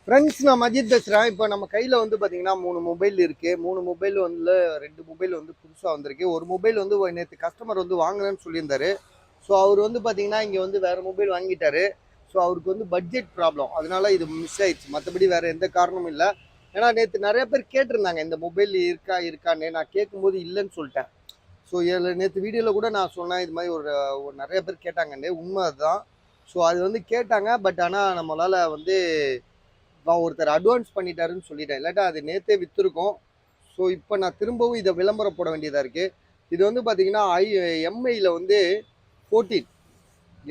Friends, நான் மஜித் பேசுகிறேன். இப்போ நம்ம கையில் வந்து பார்த்தீங்கன்னா 3 மொபைல் இருக்குது. 3 மொபைல் வந்து 2 மொபைல் வந்து புதுசாக வந்திருக்கு. ஒரு மொபைல் வந்து நேற்று கஸ்டமர் வந்து வாங்கினேன்னு சொல்லியிருந்தாரு. ஸோ அவர் வந்து பார்த்தீங்கன்னா இங்கே வந்து வேறு மொபைல் வாங்கிட்டாரு. ஸோ அவருக்கு வந்து பட்ஜெட் ப்ராப்ளம், அதனால இது மிஸ் ஆயிடுச்சு. மற்றபடி வேறு எந்த காரணமும் இல்லை. ஏன்னா நேற்று நிறைய பேர் கேட்டிருந்தாங்க இந்த மொபைல் இருக்கான்னு. நான் கேட்கும்போது இல்லைன்னு சொல்லிட்டேன். ஸோ நேற்று வீடியோவில் கூட நான் சொன்னேன், இது மாதிரி ஒரு நிறைய பேர் கேட்டாங்கன்னு. உண்மை அதுதான். ஸோ அது வந்து கேட்டாங்க. பட் ஆனால் நம்மளால் வந்து ஒருத்தர் அட்வான்ஸ் பண்ணிட்டாருன்னு சொல்லிட்டேன், இல்லாட்டா அது நேற்றே விற்றுருக்கோம். ஸோ இப்போ நான் திரும்பவும் இதை விளம்பரம் போட வேண்டியதாக இருக்குது. இது வந்து பார்த்தீங்கன்னா எம்ஐயில் வந்து 14,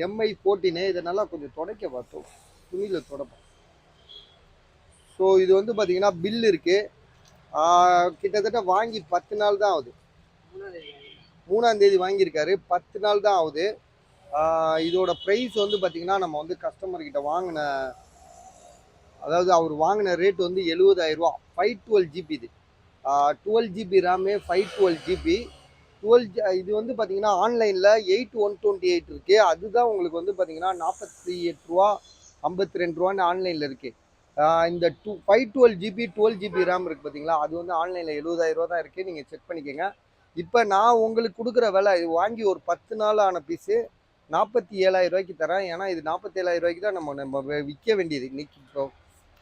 எம்ஐ 14. இதை நல்லா கொஞ்சம் துடைக்க பார்த்தோம், துணியில் துடைப்போம். ஸோ இது வந்து பார்த்தீங்கன்னா பில் இருக்குது. கிட்டத்தட்ட வாங்கி 10 நாள் தான் ஆகுது. 3ஆம் தேதி வாங்கியிருக்காரு, 10 நாள் தான் ஆகுது. இதோட ப்ரைஸ் வந்து பார்த்தீங்கன்னா நம்ம வந்து கஸ்டமர்கிட்ட வாங்கின, அதாவது அவர் வாங்கின ரேட் வந்து 70,000 ரூபா. 512 ஜிபி இது. 12 ஜிபி ரேமு, 512 ஜிபி. இது வந்து பார்த்தீங்கன்னா ஆன்லைனில் 8128 இருக்குது. அதுதான் உங்களுக்கு வந்து பார்த்தீங்கன்னா 48 ரூபா 52 ரூபான்னு ஆன்லைனில் இருக்குது. இந்த 512 ஜிபி 12 ஜிபி ரேம் இருக்குது பார்த்தீங்களா, அது வந்து ஆன்லைனில் 70,000 ரூபா தான் இருக்குது. நீங்கள் செக் பண்ணிக்கோங்க. இப்போ நான் உங்களுக்கு கொடுக்குற விலை, இது வாங்கி ஒரு 10 நாள் ஆன பீஸு 47,000 ரூபாய்க்கு தரேன். ஏன்னா இது 47,000 ரூபாய்க்கு தான் நம்ம விற்க வேண்டியது இன்னைக்கு. இப்போ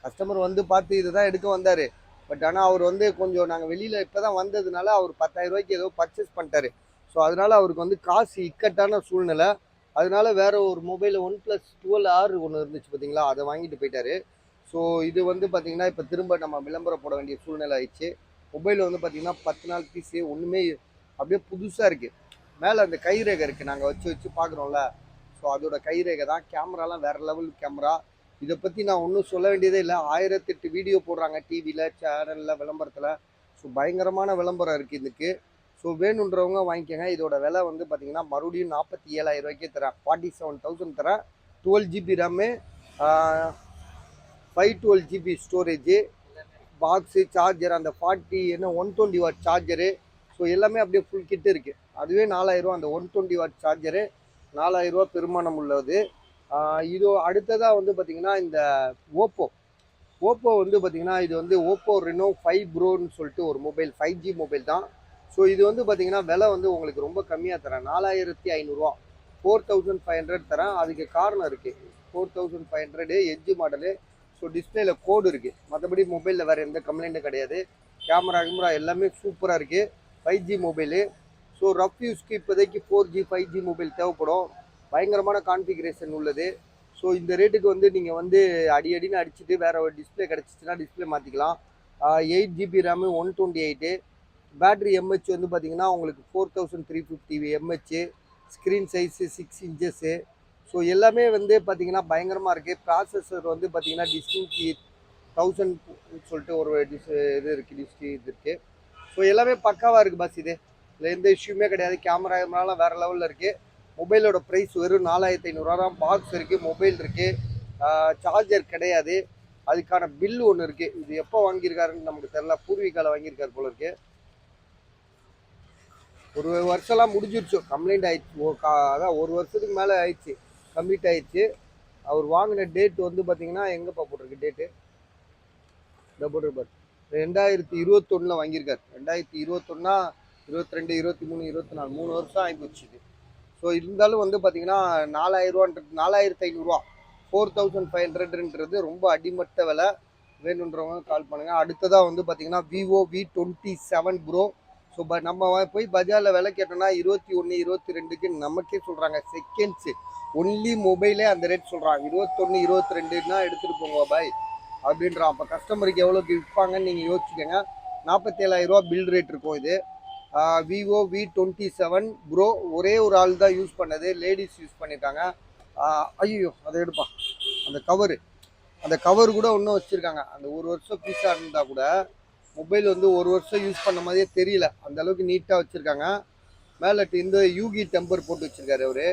கஸ்டமர் வந்து பார்த்து இதுதான் எடுக்க வந்தார். பட் ஆனால் அவர் வந்து கொஞ்சம் நாங்கள் வெளியில் இப்போ தான் வந்ததுனால அவர் 10,000 ரூபாய்க்கு ஏதோ பர்ச்சேஸ் பண்ணிட்டாரு. ஸோ அதனால் அவருக்கு வந்து காசு இக்கட்டான சூழ்நிலை. அதனால வேற ஒரு மொபைல் OnePlus 12R ஒன்று இருந்துச்சு பார்த்தீங்களா, அதை வாங்கிட்டு போயிட்டாரு. ஸோ இது வந்து பார்த்தீங்கன்னா இப்போ திரும்ப நம்ம விளம்பரம் போட வேண்டிய சூழ்நிலை ஆயிடுச்சு. மொபைல் வந்து பார்த்தீங்கன்னா 10 நாள் பீஸு, ஒன்றுமே அப்படியே புதுசாக இருக்குது. மேலே அந்த கைரேகை இருக்குது, நாங்கள் வச்சு பார்க்குறோம்ல. ஸோ அதோட கைரேகை தான். கேமராலாம் வேறு லெவல் கேமரா. இதை பற்றி நான் ஒன்றும் சொல்ல வேண்டியதே இல்லை. 1008 வீடியோ போடுறாங்க டிவியில், சேனலில், விளம்பரத்தில். ஸோ பயங்கரமான விளம்பரம் இருக்குது இதுக்கு. ஸோ வேணுன்றவங்க வாங்கிக்கோங்க. இதோட விலை வந்து பார்த்தீங்கன்னா மறுபடியும் 47,000 ரூபாய்க்கே தரேன். 47,000 தரேன். 12 GB RAM, 512 GB storage, box, charger, அந்த 120 வாட் சார்ஜரு. ஸோ எல்லாமே அப்படியே ஃபுல் கிட்டு இருக்குது. அதுவே 4,000 ரூபா. அந்த 120 வாட் சார்ஜரு 4,000 ரூபா பெருமானம் உள்ளது. இது அடுத்ததாக வந்து பார்த்தீங்கன்னா இந்த ஓப்போ வந்து பார்த்தீங்கன்னா இது வந்து ஓப்போ ரெனோ 5 ப்ரோன்னு சொல்லிட்டு ஒரு மொபைல், 5G மொபைல் தான். ஸோ இது வந்து பார்த்தீங்கன்னா விலை வந்து உங்களுக்கு ரொம்ப கம்மியாக தரேன். 4,500 ரூபா, 4,500 தரேன். அதுக்கு காரணம் இருக்குது. 4,500 எட்ஜ் மாடலு. ஸோ டிஸ்பிளேல கோடு இருக்குது. மற்றபடி மொபைலில் வேறு எந்த கம்ப்ளைண்ட்டும் கிடையாது. கேமரா எல்லாமே சூப்பராக இருக்குது. 5G mobile. ஸோ ரஃப் யூஸ்க்கு இப்போதைக்கு 4G 5G மொபைல் தேவைப்படும். பயங்கரமான கான்ஃபிகரேஷன் உள்ளது. ஸோ இந்த ரேட்டுக்கு வந்து நீங்கள் வந்து அடின்னு அடிச்சுட்டு வேறு ஒரு டிஸ்பிளே கிடச்சிச்சின்னா டிஸ்பிளே மாற்றிக்கலாம். 8 ஜிபி ரேமு, 128. பேட்ரி எம்ஹெச் வந்து பார்த்தீங்கன்னா உங்களுக்கு 4350 MH. Screen size 6 inches. So எல்லாமே வந்து பார்த்தீங்கன்னா பயங்கரமாக இருக்குது. ப்ராசஸர் வந்து பார்த்தீங்கன்னா டிஸ்னிக்கு 1000 சொல்லிட்டு ஒரு இது இருக்குது. ஸோ எல்லாமே பக்காவாக இருக்குது பாஸ். இதில் எந்த இஷ்யூமே கிடையாது. கேமராலாம் வேறு லெவலில் இருக்குது. மொபைலோட ப்ரைஸ் வெறும் 4,500 ரூபா தான். பாக்ஸ் இருக்குது, மொபைல் இருக்குது, சார்ஜர் கிடையாது. அதுக்கான பில் ஒன்று இருக்குது. இது எப்போ வாங்கியிருக்காருன்னு நமக்கு தெரியல. பூர்வீகாவில் வாங்கியிருக்காரு போல இருக்குது. ஒரு வருஷம்லாம் முடிஞ்சிருச்சு. கம்ப்ளைண்ட் ஆயிடுச்சு. அதான் ஒரு வருஷத்துக்கு மேலே ஆயிடுச்சு, கம்ப்ளீட் ஆயிடுச்சு. அவர் வாங்கின டேட் வந்து பார்த்தீங்கன்னா எங்கேப்பா போட்டிருக்கு டேட்டு, இந்த போட்டிருப்பார். 2021 வாங்கியிருக்காரு. 2021, 22, 23, 24, 3 வருஷம் ஆகிப்போச்சு. ஸோ இருந்தாலும் வந்து பார்த்தீங்கன்னா 4,500 ரூபா, 4,500ன்றது ரொம்ப அடிமட்ட விலை. வேணுன்றவங்க கால் பண்ணுங்கள். அடுத்ததாக வந்து பார்த்தீங்கன்னா விவோ V27 ப்ரோ. ஸோ நம்ம போய் பஜாரில் விலை கேட்டோம்னா 21, 22க்கு நமக்கே சொல்கிறாங்க. செகண்ட்ஸு ஒன்லி மொபைலே அந்த ரேட் சொல்கிறாங்க. 21, 22ன்னா எடுத்துகிட்டு போங்க பாய் அப்படின்றான். அப்போ கஸ்டமருக்கு எவ்வளோக்கு விற்பாங்கன்னு நீங்கள் யோசிச்சுக்கோங்க. 47,000 ரூபா பில் ரேட் இருக்கும் இது. Vivo V27 bro. ஒரே ஒரு ஆள் தான் யூஸ் பண்ணது, லேடிஸ் யூஸ் பண்ணிட்டாங்க. ஐயோ அதை எடுப்பா. அந்த கவர் கூட இன்னும் வச்சுருக்காங்க. அந்த ஒரு வருஷம் பீஸாக இருந்தால் கூட மொபைல் வந்து ஒரு வருஷம் யூஸ் பண்ண மாதிரியே தெரியல. அந்த அளவுக்கு நீட்டாக வச்சுருக்காங்க. மேலே இந்த யூகி டெம்பர் போட்டு வச்சுருக்காரு அவர்.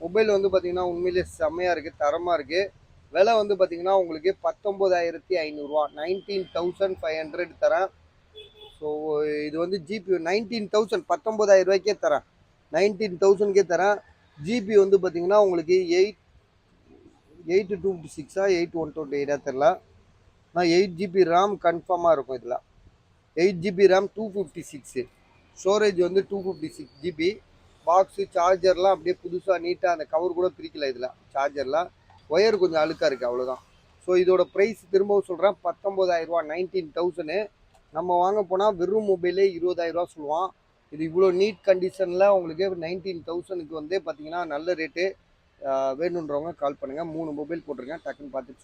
மொபைல் வந்து பார்த்தீங்கன்னா உண்மையிலே செம்மையாக இருக்குது, தரமாக இருக்குது. விலை வந்து பார்த்தீங்கன்னா உங்களுக்கு 19,500 ரூபா, 19,500 தரேன். ஸோ இது வந்து ஜிபி 19,000, 19,000 ரூபாய்க்கே தரேன். 19,000க்கே தரேன். ஜிபி வந்து பார்த்தீங்கன்னா உங்களுக்கு 8 256 8 128 தெரில. ஆனால் 8 GB RAM கன்ஃபார்மாக இருக்கும் இதில். 8 GB RAM 256. ஸ்டோரேஜ் வந்து 256 GB. பாக்ஸு சார்ஜர்லாம் அப்படியே புதுசாக நீட்டாக, அந்த கவர் கூட பிரிக்கல இதில் சார்ஜர்லாம். ஒயர் கொஞ்சம் அழுக்காக இருக்குது, அவ்வளோதான். ஸோ இதோட ப்ரைஸ் திரும்பவும் சொல்கிறேன், 19,000 19,000. நம்ம வாங்க போனால் வெறும் மொபைலே 20,000 சொல்லுவான். இது இவ்வளோ நீட் கண்டிஷனில் உங்களுக்கு 19,000க்கு வந்து பார்த்தீங்கன்னா நல்ல ரேட்டு. வேணுன்றவங்க கால் பண்ணுங்கள். 3 மொபைல் போட்டிருக்கேன், டக்குன்னு பார்த்துட்டு சொல்லுங்கள்.